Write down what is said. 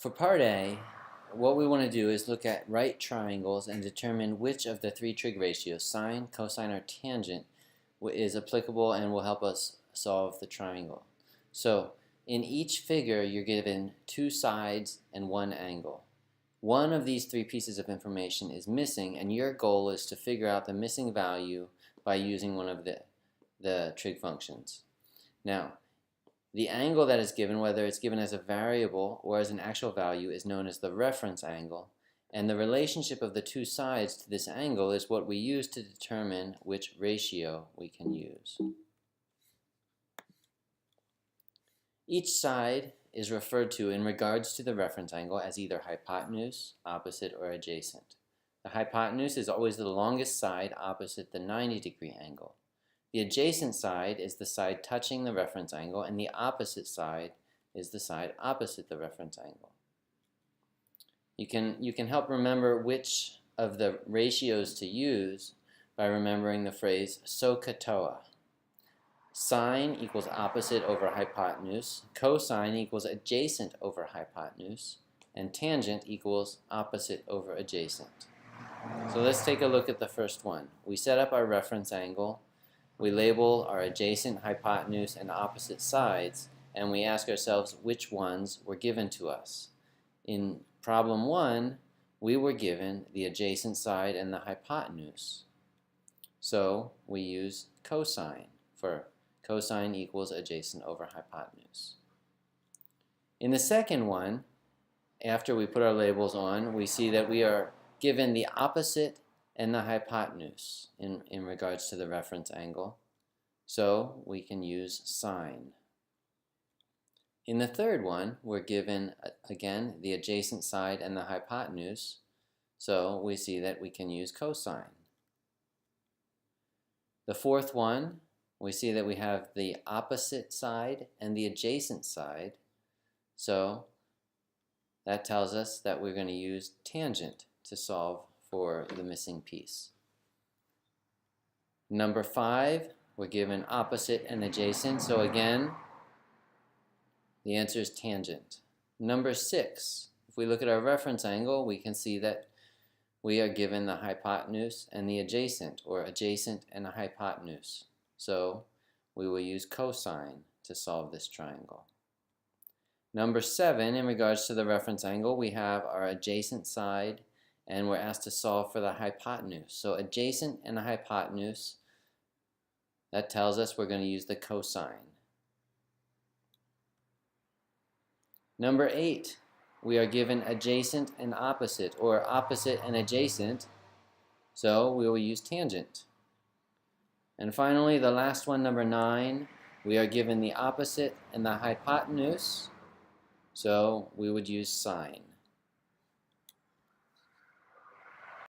For part A, what we want to do is look at right triangles and determine which of the three trig ratios, sine, cosine, or tangent, is applicable and will help us solve the triangle. So in each figure you're given two sides and one angle. One of these three pieces of information is missing, and your goal is to figure out the missing value by using one of the trig functions. Now, the angle that is given, whether it's given as a variable or as an actual value, is known as the reference angle, and the relationship of the two sides to this angle is what we use to determine which ratio we can use. Each side is referred to in regards to the reference angle as either hypotenuse, opposite, or adjacent. The hypotenuse is always the longest side opposite the 90-degree angle. The adjacent side is the side touching the reference angle, and the opposite side is the side opposite the reference angle. You can help remember which of the ratios to use by remembering the phrase SOHCAHTOA. Sine equals opposite over hypotenuse, cosine equals adjacent over hypotenuse, and tangent equals opposite over adjacent. So let's take a look at the first one. We set up our reference angle, we label our adjacent, hypotenuse, and opposite sides, and we ask ourselves which ones were given to us. In problem 1, we were given the adjacent side and the hypotenuse. So we use cosine for cosine equals adjacent over hypotenuse. In the second one, after we put our labels on, we see that we are given the opposite and the hypotenuse in regards to the reference angle. So we can use sine. In the third one, we're given, again, the adjacent side and the hypotenuse. So we see that we can use cosine. The fourth one, we see that we have the opposite side and the adjacent side. So that tells us that we're going to use tangent to solve for the missing piece. Number 5, we're given opposite and adjacent. So again, the answer is tangent. Number 6, if we look at our reference angle, we can see that we are given the hypotenuse and the adjacent, or adjacent and a hypotenuse. So we will use cosine to solve this triangle. Number 7, in regards to the reference angle, we have our adjacent side, and we're asked to solve for the hypotenuse. So adjacent and a hypotenuse, that tells us we're going to use the cosine. Number 8, we are given adjacent and opposite, or opposite and adjacent, so we will use tangent. And finally, the last one, number 9, we are given the opposite and the hypotenuse, so we would use sine.